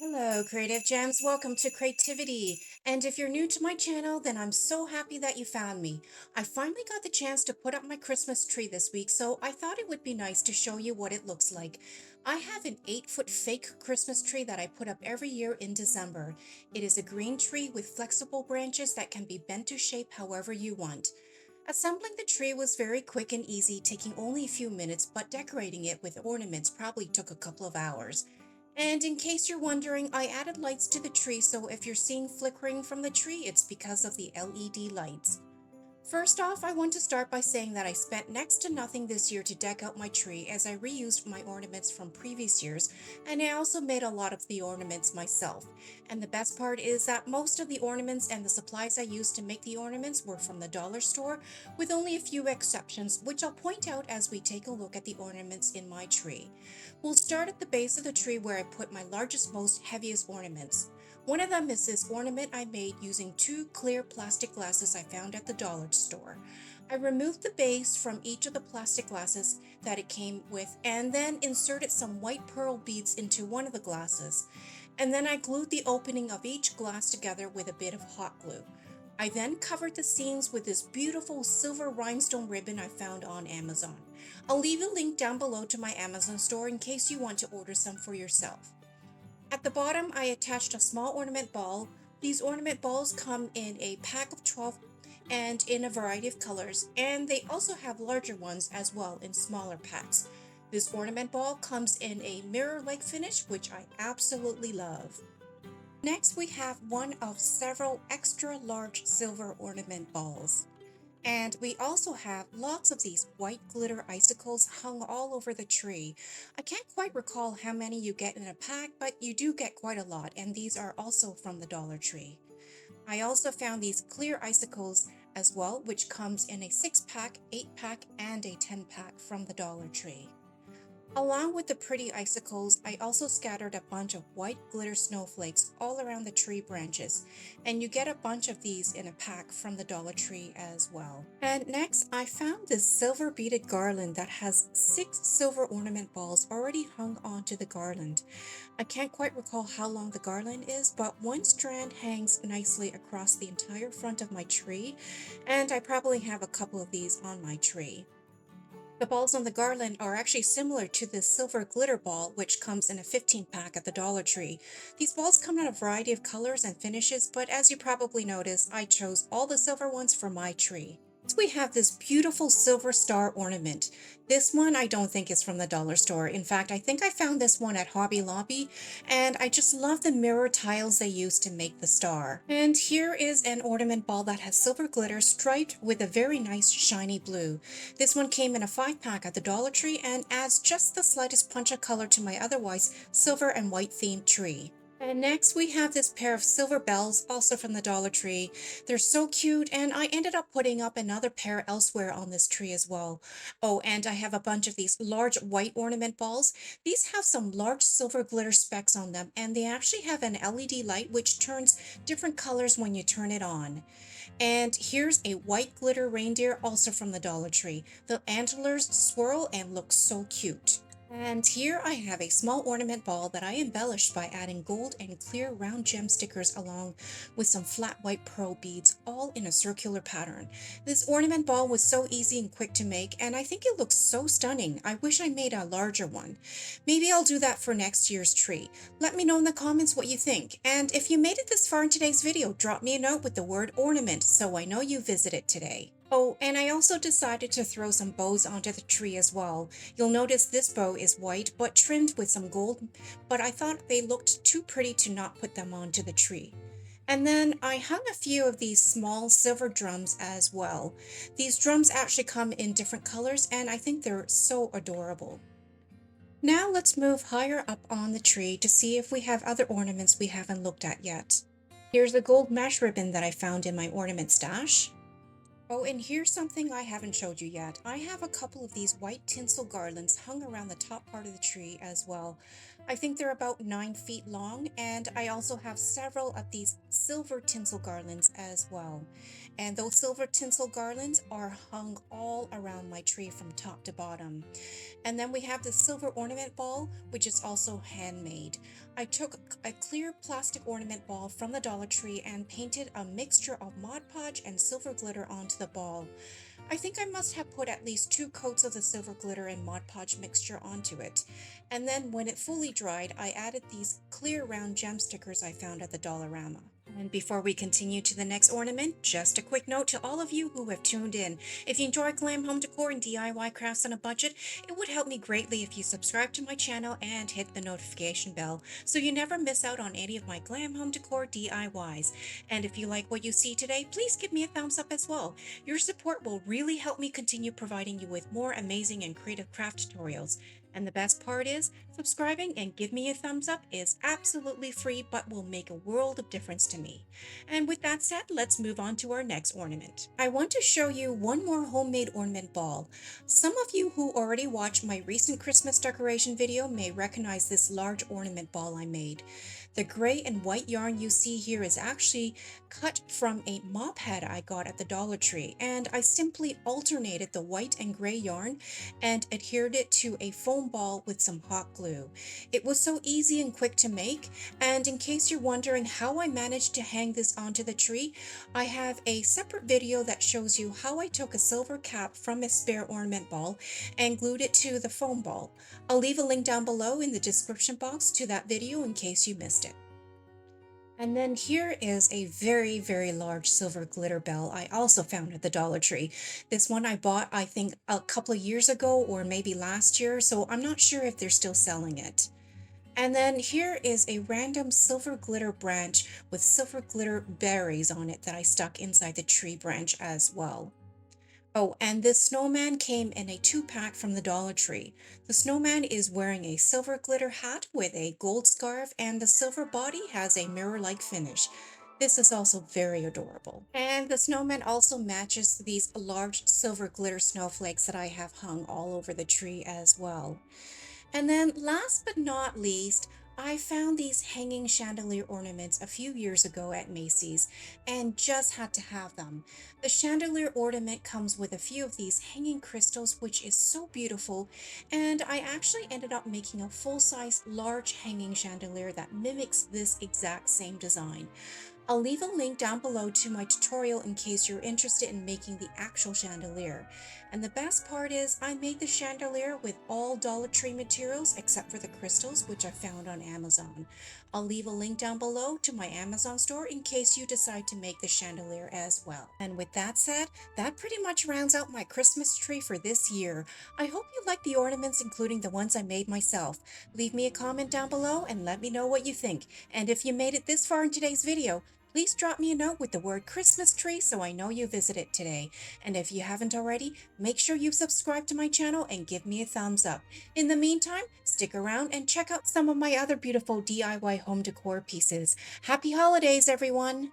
Hello, Creative Gems. Welcome to Creativity. And if you're new to my channel, then I'm so happy that you found me. I finally got the chance to put up my Christmas tree this week, so I thought it would be nice to show you what it looks like. I have an 8-foot fake Christmas tree that I put up every year in December. It is a green tree with flexible branches that can be bent to shape however you want. Assembling the tree was very quick and easy, taking only a few minutes, but decorating it with ornaments probably took a couple of hours. And in case you're wondering, I added lights to the tree, so if you're seeing flickering from the tree, it's because of the LED lights. First off, I want to start by saying that I spent next to nothing this year to deck out my tree as I reused my ornaments from previous years, and I also made a lot of the ornaments myself. And the best part is that most of the ornaments and the supplies I used to make the ornaments were from the dollar store, with only a few exceptions, which I'll point out as we take a look at the ornaments in my tree. We'll start at the base of the tree where I put my largest, most heaviest ornaments. One of them is this ornament I made using 2 clear plastic glasses I found at the dollar store. I removed the base from each of the plastic glasses that it came with and then inserted some white pearl beads into one of the glasses. And then I glued the opening of each glass together with a bit of hot glue. I then covered the seams with this beautiful silver rhinestone ribbon I found on Amazon. I'll leave a link down below to my Amazon store in case you want to order some for yourself. At the bottom, I attached a small ornament ball. These ornament balls come in a pack of 12 and in a variety of colors, and they also have larger ones as well in smaller packs. This ornament ball comes in a mirror-like finish, which I absolutely love. Next, we have one of several extra large silver ornament balls. And we also have lots of these white glitter icicles hung all over the tree. I can't quite recall how many you get in a pack, but you do get quite a lot, and these are also from the Dollar Tree. I also found these clear icicles as well, which comes in a 6-pack, 8-pack, and a 10-pack from the Dollar Tree. Along with the pretty icicles, I also scattered a bunch of white glitter snowflakes all around the tree branches, and you get a bunch of these in a pack from the Dollar Tree as well. And next, I found this silver beaded garland that has 6 silver ornament balls already hung onto the garland. I can't quite recall how long the garland is, but one strand hangs nicely across the entire front of my tree, and I probably have a couple of these on my tree. The balls on the garland are actually similar to the silver glitter ball, which comes in a 15-pack at the Dollar Tree. These balls come in a variety of colors and finishes, but as you probably noticed, I chose all the silver ones for my tree. Next, we have this beautiful silver star ornament. This one I don't think is from the dollar store. In fact, I think I found this one at Hobby Lobby, and I just love the mirror tiles they used to make the star. And here is an ornament ball that has silver glitter striped with a very nice shiny blue. This one came in a 5-pack at the Dollar Tree and adds just the slightest punch of color to my otherwise silver and white themed tree. And next we have this pair of silver bells, also from the Dollar Tree. They're so cute, and I ended up putting up another pair elsewhere on this tree as well. Oh, and I have a bunch of these large white ornament balls. These have some large silver glitter specks on them, and they actually have an LED light which turns different colors when you turn it on. And here's a white glitter reindeer, also from the Dollar Tree. The antlers swirl and look so cute. And here I have a small ornament ball that I embellished by adding gold and clear round gem stickers along with some flat white pearl beads, all in a circular pattern. This ornament ball was so easy and quick to make, and I think it looks so stunning. I wish I made a larger one. Maybe I'll do that for next year's tree. Let me know in the comments what you think. And if you made it this far in today's video, drop me a note with the word ornament so I know you visited today. Oh, and I also decided to throw some bows onto the tree as well. You'll notice this bow is white but trimmed with some gold, but I thought they looked too pretty to not put them onto the tree. And then I hung a few of these small silver drums as well. These drums actually come in different colors, and I think they're so adorable. Now let's move higher up on the tree to see if we have other ornaments we haven't looked at yet. Here's the gold mesh ribbon that I found in my ornament stash. Oh, and here's something I haven't showed you yet. I have a couple of these white tinsel garlands hung around the top part of the tree as well. I think they're about 9 feet long, and I also have several of these silver tinsel garlands as well. And those silver tinsel garlands are hung all around my tree from top to bottom. And then we have the silver ornament ball, which is also handmade. I took a clear plastic ornament ball from the Dollar Tree and painted a mixture of Mod Podge and silver glitter onto the ball. I think I must have put at least 2 coats of the silver glitter and Mod Podge mixture onto it. And then when it fully dried, I added these clear round gem stickers I found at the Dollarama. And before we continue to the next ornament, just a quick note to all of you who have tuned in. If you enjoy glam home decor and DIY crafts on a budget, it would help me greatly if you subscribe to my channel and hit the notification bell so you never miss out on any of my glam home decor DIYs. And if you like what you see today, please give me a thumbs up as well. Your support will really help me continue providing you with more amazing and creative craft tutorials. And the best part is, subscribing and give me a thumbs up is absolutely free but will make a world of difference to me. And with that said, let's move on to our next ornament. I want to show you one more homemade ornament ball. Some of you who already watched my recent Christmas decoration video may recognize this large ornament ball I made. The gray and white yarn you see here is actually cut from a mop head I got at the Dollar Tree, and I simply alternated the white and gray yarn and adhered it to a foam ball with some hot glue. It was so easy and quick to make, and in case you're wondering how I managed to hang this onto the tree, I have a separate video that shows you how I took a silver cap from a spare ornament ball and glued it to the foam ball. I'll leave a link down below in the description box to that video in case you missed it. And then here is a very, very large silver glitter bell I also found at the Dollar Tree. This one I bought, I think, a couple of years ago or maybe last year, so I'm not sure if they're still selling it. And then here is a random silver glitter branch with silver glitter berries on it that I stuck inside the tree branch as well. Oh, and this snowman came in a 2-pack from the Dollar Tree. The snowman is wearing a silver glitter hat with a gold scarf, and the silver body has a mirror-like finish. This is also very adorable. And the snowman also matches these large silver glitter snowflakes that I have hung all over the tree as well. And then last but not least, I found these hanging chandelier ornaments a few years ago at Macy's and just had to have them. The chandelier ornament comes with a few of these hanging crystals, which is so beautiful, and I actually ended up making a full-size large hanging chandelier that mimics this exact same design. I'll leave a link down below to my tutorial in case you're interested in making the actual chandelier. And the best part is I made the chandelier with all Dollar Tree materials except for the crystals, which I found on Amazon. I'll leave a link down below to my Amazon store in case you decide to make the chandelier as well. And with that said, that pretty much rounds out my Christmas tree for this year. I hope you like the ornaments, including the ones I made myself. Leave me a comment down below and let me know what you think. And if you made it this far in today's video, please drop me a note with the word Christmas tree so I know you visited today. And if you haven't already, make sure you subscribe to my channel and give me a thumbs up. In the meantime, stick around and check out some of my other beautiful DIY home decor pieces. Happy holidays, everyone!